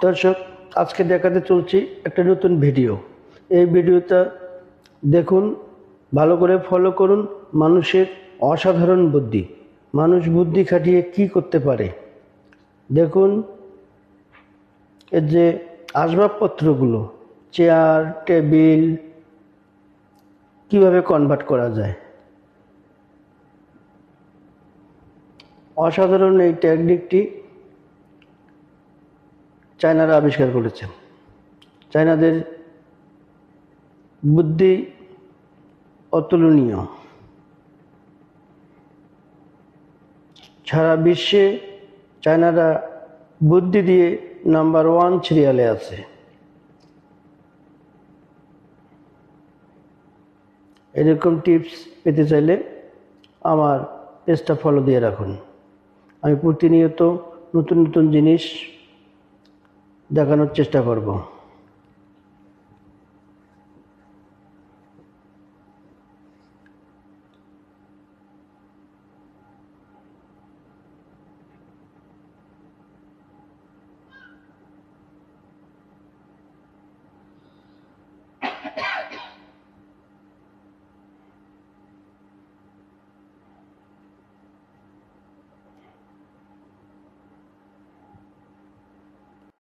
দর্শক, আজকে দেখাতে চলছি একটা নতুন ভিডিও। এই ভিডিওটা দেখুন, ভালো করে ফলো করুন। মানুষের অসাধারণ বুদ্ধি, মানুষ বুদ্ধি খাটিয়ে কি করতে পারে দেখুন। এর যে আসবাবপত্রগুলো, চেয়ার, টেবিল, কিভাবে কনভার্ট করা যায়। অসাধারণ এই টেকনিকটি চায়নারা আবিষ্কার করেছে। চায়নাদের বুদ্ধি অতুলনীয়। সারা বিশ্বে চায়নারা বুদ্ধি দিয়ে নাম্বার 1 সিরিয়ালে আছে। এরকম টিপস পেতে চাইলে আমার পেজটা ফলো দিয়ে রাখুন। আমি প্রতিনিয়ত নতুন নতুন জিনিস দেখানোর চেষ্টা করব।